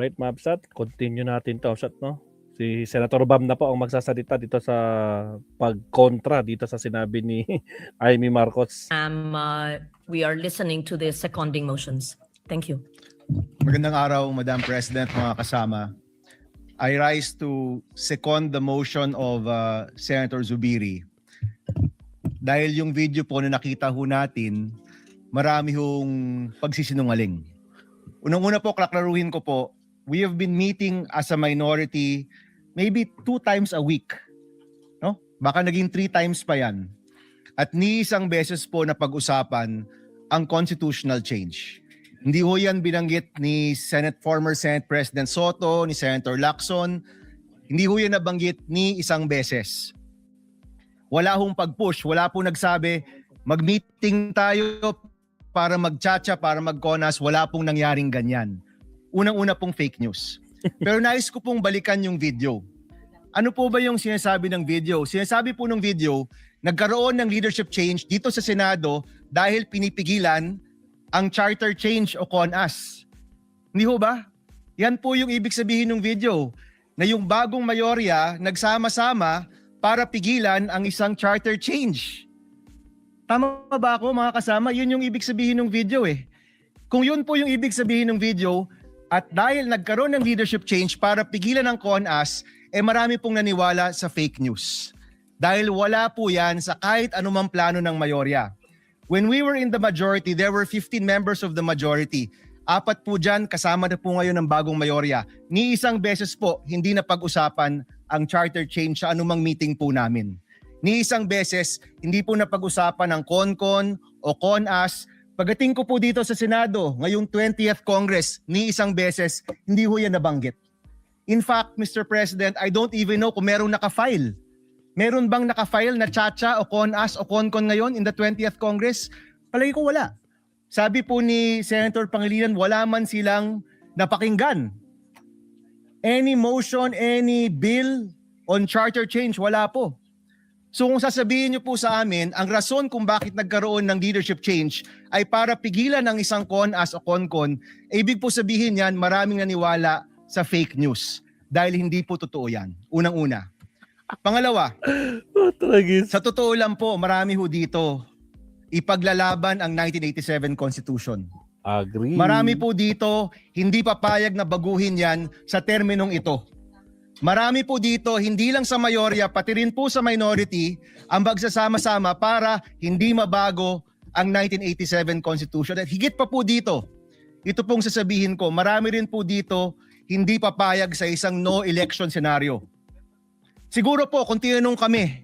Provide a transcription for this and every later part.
Alright, Mabsat, continue natin to, Mabsat, no? Si Senator Bam na po ang magsasalita dito sa pagkontra dito sa sinabi ni Amy Marcos. We are listening to the seconding motions. Thank you. Magandang araw, Madam President, mga kasama. I rise to second the motion of Senator Zubiri. Dahil yung video po na nakita ho natin, marami hong pagsisinungaling. Unang-una po, klaklaruhin ko po, we have been meeting as a minority maybe 2 times a week. No? Baka naging 3 times pa yan. At ni isang beses po na pag-usapan ang constitutional change. Hindi ho yan binanggit ni former Senate President Soto, ni Senator Lacson. Hindi ho yan nabanggit ni isang beses. Wala hong pag-push, wala po nagsabi, mag-meeting tayo para mag-chacha, para mag-conas, wala pong nangyaring ganyan. Unang-una pong fake news. Pero nais ko pong balikan yung video. Ano po ba yung sinasabi ng video? Sinasabi po ng video, nagkaroon ng leadership change dito sa Senado dahil pinipigilan ang charter change o CONAS. Hindi ho ba? Yan po yung ibig sabihin ng video, na yung bagong mayorya nagsama-sama para pigilan ang isang charter change. Tama ba ako, mga kasama? Yun yung ibig sabihin ng video eh. Kung yun po yung ibig sabihin ng video, at dahil nagkaroon ng leadership change para pigilan ang CONAS, marami pong naniwala sa fake news. Dahil wala po yan sa kahit anumang plano ng mayorya. When we were in the majority, there were 15 members of the majority. 4 po dyan, kasama na po ngayon ng bagong mayorya. Ni isang beses po, hindi na pag-usapan ang charter change sa anumang meeting po namin. Ni isang beses, hindi po napag-usapan ng CONCON o CONAS. Pagdating ko po dito sa Senado, ngayong 20th Congress, ni isang beses, hindi ho yan nabanggit. In fact, Mr. President, I don't even know kung merong naka-file. Meron bang naka-file na chacha o CONAS o CONCON ngayon in the 20th Congress? Palagi ko wala. Sabi po ni Senator Pangilinan, wala man silang napakinggan. Any motion, any bill on charter change, wala po. So kung sasabihin niyo po sa amin, ang rason kung bakit nagkaroon ng leadership change ay para pigilan ang isang CONAS o CONCON, ibig po sabihin yan, maraming naniwala sa fake news. Dahil hindi po totoo yan. Unang-una. Pangalawa, sa totoo lang po, marami ho dito ipaglalaban ang 1987 Constitution. Agree. Marami po dito hindi papayag na baguhin yan sa terminong ito. Marami po dito, hindi lang sa mayorya, pati rin po sa minority, ang magsasama-sama para hindi mabago ang 1987 Constitution. At higit pa po dito, ito pong sasabihin ko, marami rin po dito hindi papayag sa isang no election scenario. Siguro po, kung tinanong kami,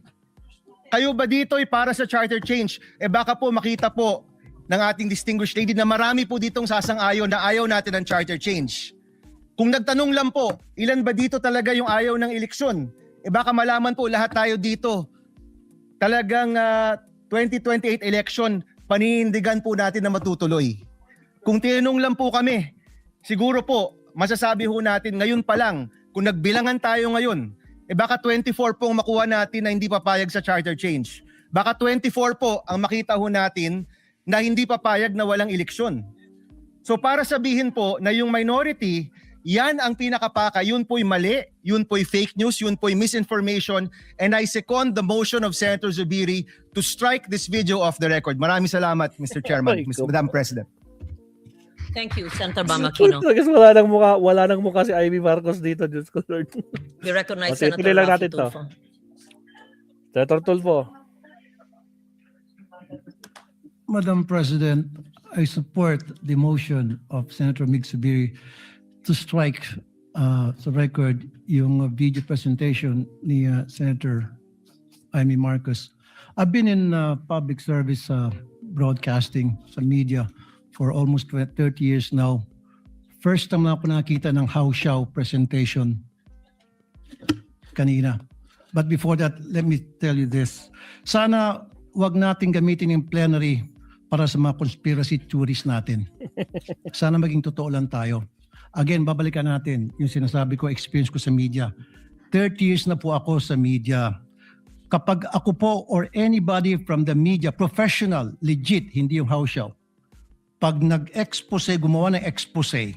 kayo ba dito ay para sa charter change? Baka po makita po ng ating distinguished lady na marami po ditong sasang-ayon na ayaw natin ng charter change. Kung nagtanong lang po, ilan ba dito talaga yung ayaw ng eleksyon? Baka malaman po lahat tayo dito. Talagang 2028 election, paninindigan po natin na matutuloy. Kung tinanong lang po kami, siguro po, masasabi ho natin ngayon pa lang, kung nagbilangan tayo ngayon, baka 24 pong makuha natin na hindi papayag sa charter change. Baka 24 po ang makita ho natin na hindi papayag na walang eleksyon. So para sabihin po na yung minority, yan ang pinakapaka, yun po'y mali, yun po'y fake news, yun po'y misinformation, and I second the motion of Senator Zubiri to strike this video off the record. Maraming salamat, Mr. Chairman, Madam President. Thank you, Senator Bam Aquino. Kasi wala nang mukha si Amy Marcos dito, Diyos ko Lord. We recognize Okay, Senator tuloy lang Raffy natin to. Tulfo. Senator Tulfo. Madam President, I support the motion of Senator Mig Zubiri to strike sa record yung video presentation ni Senator Amy Marcos. I've been in public service broadcasting sa media for almost 30 years now. First time na ako nakita ng How Shao presentation kanina. But before that, let me tell you this. Sana wag nating gamitin yung plenary para sa mga conspiracy theories natin. Sana maging totoo lang tayo. Again, babalikan natin yung sinasabi ko, experience ko sa media. 30 years na po ako sa media. Kapag ako po or anybody from the media, professional, legit, hindi yung house show, pag nag-expose, gumawa ng expose,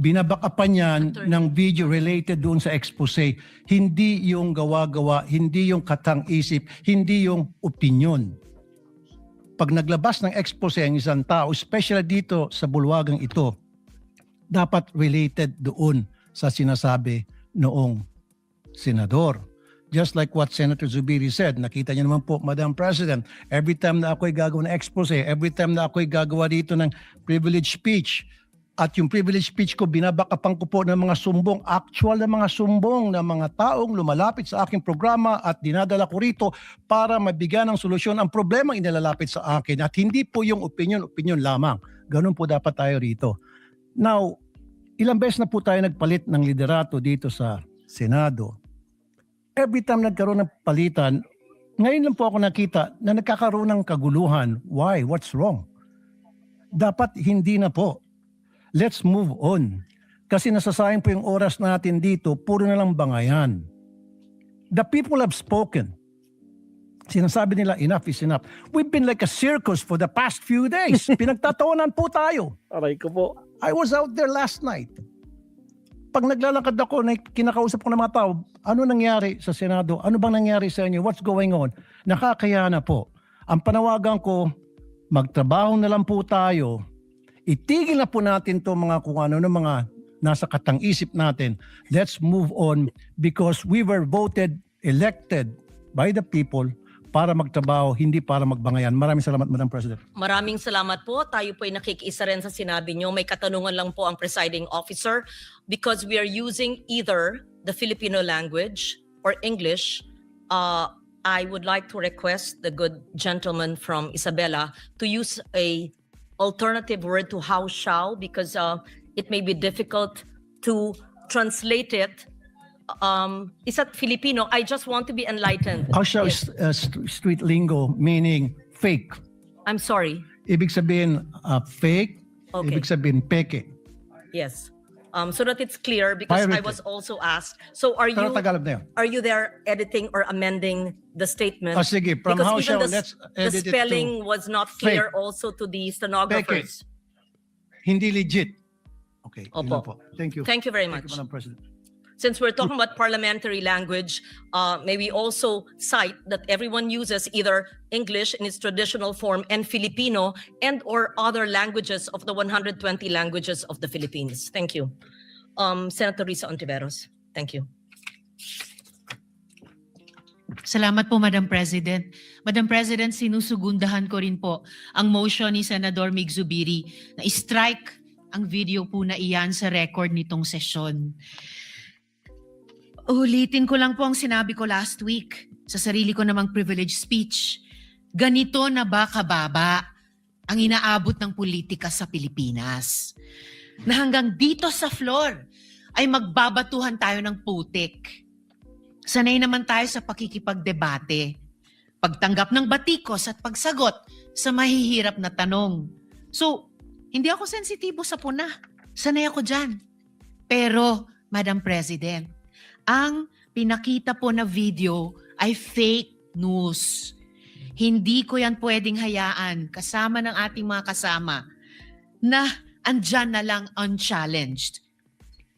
binabakapan yan Attorney. ng video related doon sa expose. Hindi yung gawa-gawa, hindi yung katang-isip, hindi yung opinion. Pag naglabas ng expose ang isang tao, especially dito sa bulwagang ito, dapat related doon sa sinasabi noong senador. Just like what Senator Zubiri said, nakita niyo naman po, Madam President, every time na ako'y gagawa ng expose, every time na ako'y gagawa dito ng privilege speech, at yung privilege speech ko, binabakapan ko po ng mga sumbong, actual na mga sumbong ng mga taong lumalapit sa aking programa at dinadala ko rito para mabigyan ng solusyon ang problemang inilalapit sa akin at hindi po yung opinion lamang. Ganun po dapat tayo rito. Now, ilang beses na po tayo nagpalit ng liderato dito sa Senado. Every time nagkaroon ng palitan, ngayon lang po ako nakita na nagkakaroon ng kaguluhan. Why? What's wrong? Dapat hindi na po. Let's move on. Kasi nasasayang po yung oras natin dito, puro na lang bangayan. The people have spoken. Sinasabi nila, enough is enough. We've been like a circus for the past few days. Pinagtatawanan po tayo. Aray ko po. I was out there last night. Pag naglalakad ako, kinakausap ko ng mga tao, ano nangyari sa Senado? Ano bang nangyari sa inyo? What's going on? Nakakaya na po. Ang panawagan ko, magtrabaho na lang po tayo. Itigil na po natin to mga kung ano ng mga nasa katang-isip natin. Let's move on because we were voted, elected by the people para magtrabaho, hindi para magbangayan. Maraming salamat, Madam President. Maraming salamat po. Tayo po ay nakikiisa rin sa sinabi nyo. May katanungan lang po ang presiding officer because we are using either the Filipino language or English. I would like to request the good gentleman from Isabela to use a alternative word to how shall because it may be difficult to translate it. Is that Filipino? I just want to be enlightened. Hausyaw is street lingo meaning fake. I'm sorry. Ibig sabihin fake, Okay. ibig sabihin peke. Yes. So that it's clear because I Pirated. was also asked. So are Pero you Tagalog na yun. are you there editing or amending the statement? Sige, from Because Hausyaw, even let's the edit it to spelling was not clear fake. also to the stenographers. hindi legit. Okay, yun Opo. lang po. Thank you. Thank you very Thank much. you, Madam President. Since we're talking about parliamentary language, may we also cite that everyone uses either English in its traditional form and Filipino and or other languages of the 120 languages of the Philippines. Thank you. Senator Risa Ontiveros. Thank you. Salamat po, Madam President. Madam President, sinusugundahan ko rin po ang motion ni Senador Mig Zubiri na strike ang video po na iyan sa record nitong sesyon. Ulitin ko lang po ang sinabi ko last week sa sarili ko namang privilege speech. Ganito na ba kababa ang inaabot ng politika sa Pilipinas? Na hanggang dito sa floor ay magbabatuhan tayo ng putik. Sanay naman tayo sa pakikipagdebate, pagtanggap ng batikos at pagsagot sa mahihirap na tanong. So, hindi ako sensitibo sa puna. Sanay ako dyan. Pero, Madam President, ang pinakita po na video ay fake news. Hindi ko yan pwedeng hayaan kasama ng ating mga kasama na andyan na lang unchallenged.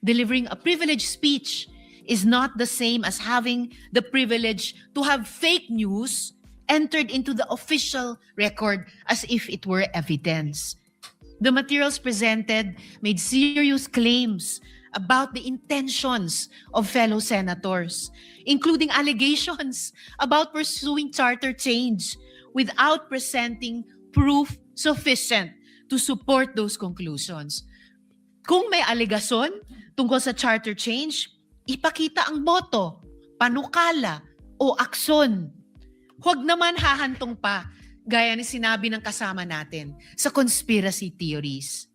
Delivering a privileged speech is not the same as having the privilege to have fake news entered into the official record as if it were evidence. The materials presented made serious claims about the intentions of fellow senators, including allegations about pursuing charter change without presenting proof sufficient to support those conclusions. Kung may alegasyon tungkol sa charter change, ipakita ang boto, panukala, o aksyon. Huwag naman hahantong pa, gaya ni sinabi ng kasama natin, sa conspiracy theories.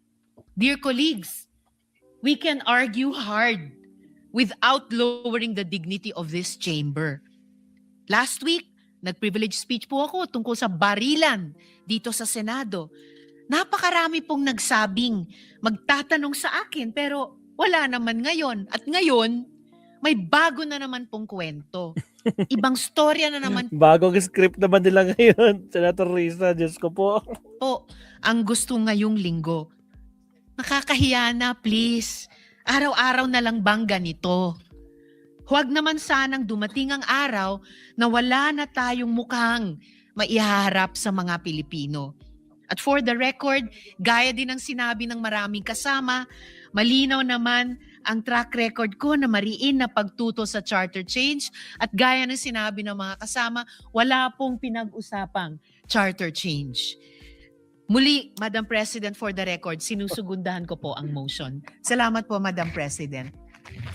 Dear colleagues, we can argue hard without lowering the dignity of this chamber. Last week, nag-privilege speech po ako tungkol sa barilan dito sa Senado. Napakarami pong nagsabing magtatanong sa akin pero wala naman ngayon. At ngayon, may bago na naman pong kwento. Ibang storya na naman Bagong script naman nila ngayon. Senator Risa, Diyos ko po. po ang gusto ngayong linggo. Nakakahiya na, please. Araw-araw na lang bang ganito? Huwag naman sanang dumating ang araw na wala na tayong mukhang maihaharap sa mga Pilipino. At for the record, gaya din ng sinabi ng maraming kasama, malinaw naman ang track record ko na mariin na pagtuto sa charter change at gaya ng sinabi ng mga kasama, wala pong pinag-usapang charter change. Muli, Madam President, for the record, sinusugundahan ko po ang motion. Salamat po, Madam President.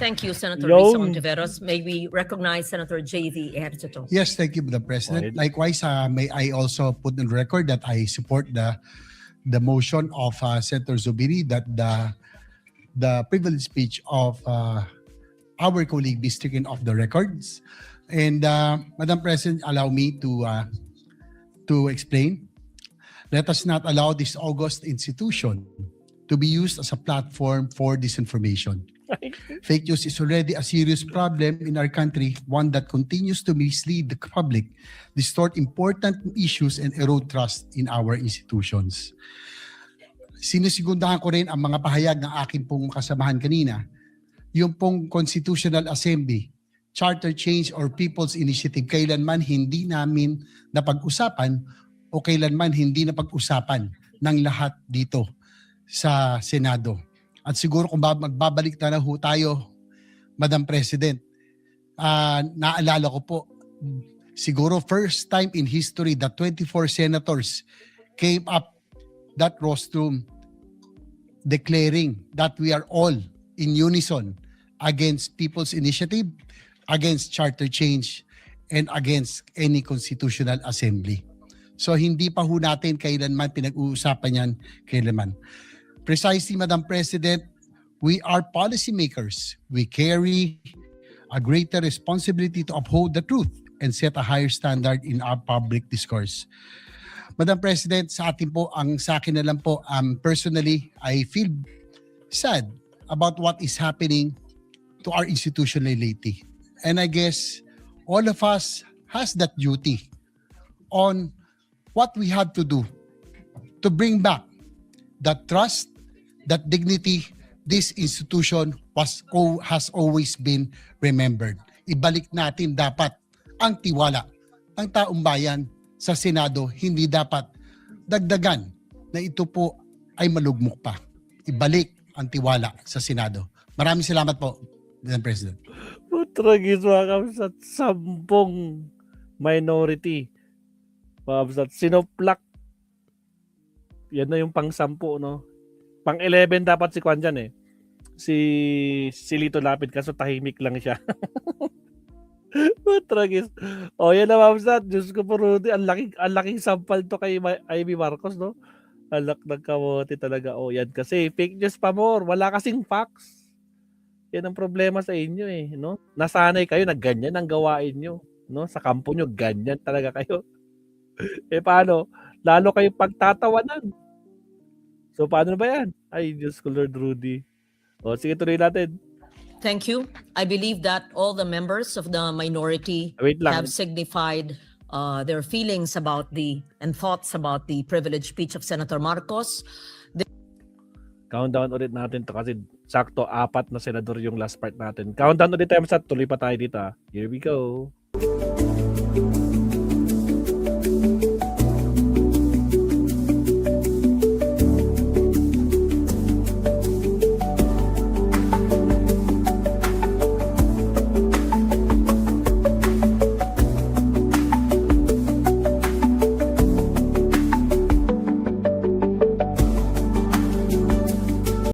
Thank you, Senator Yo. Risa Ontiveros. May we recognize Senator J.V. Ejercito. Yes, thank you, Madam President. Go ahead. Likewise, may I also put on record that I support the motion of Senator Zubiri that the privileged speech of our colleague be stricken off the records. And Madam President, allow me to explain. Let us not allow this august institution to be used as a platform for disinformation. Fake news is already a serious problem in our country, one that continues to mislead the public, distort important issues, and erode trust in our institutions. Sinisigundahan ko rin ang mga pahayag ng aking pong kasamahan kanina, yung pong Constitutional Assembly, Charter Change or People's Initiative, kailanman hindi namin napag-usapan o kailanman hindi napag-usapan ng lahat dito sa Senado. At siguro kung magbabalik na ho tayo, Madam President, naalala ko po, siguro first time in history that 24 senators came up that rostrum declaring that we are all in unison against People's Initiative, against Charter Change, and against any Constitutional Assembly. So hindi pa ho natin kailanman pinag-uusapan yan kailanman. Precisely, Madam President, we are policymakers. We carry a greater responsibility to uphold the truth and set a higher standard in our public discourse. Madam President, sa akin na lang po, personally, I feel sad about what is happening to our institution lately. And I guess all of us has that duty on what we have to do to bring back that trust, that dignity this institution has always been remembered. Ibalik natin dapat ang tiwala ng taong bayan sa Senado, hindi dapat dagdagan na ito po ay malugmok pa. Ibalik ang tiwala sa Senado. Maraming salamat po, Madam President. Tragis mga kapsat, 10 minority. Mga kapsat, sinoplak. Yan na yung pang-10, no? Pang-11 dapat si Kwan dyan eh. Si Lito Lapid, kaso tahimik lang siya. Tragis. O yan na mga kapsat, Diyos ko po Rudy, ang laking sampal to kay Amy Marcos, no? Alak ng kamote talaga. O yan kasi, fake news pa more. Wala kasing facts. Yan ang problema sa inyo eh, no? Nasanay kayo na ganyan ang gawain nyo, no? Sa kampo nyo, ganyan talaga kayo. Eh paano? Lalo kayo pagtatawanan. So paano na ba yan? Ay, Diyos ko Lord Rudy. O sige, tuloy natin. Thank you. I believe that all the members of the minority Wait lang. have signified their feelings about and thoughts about the privileged speech of Senator Marcos. Countdown ulit natin to kasi sakto 4 na senador yung last part natin. Countdown ulit tayo sa tuloy pa tayo dito. Here we go.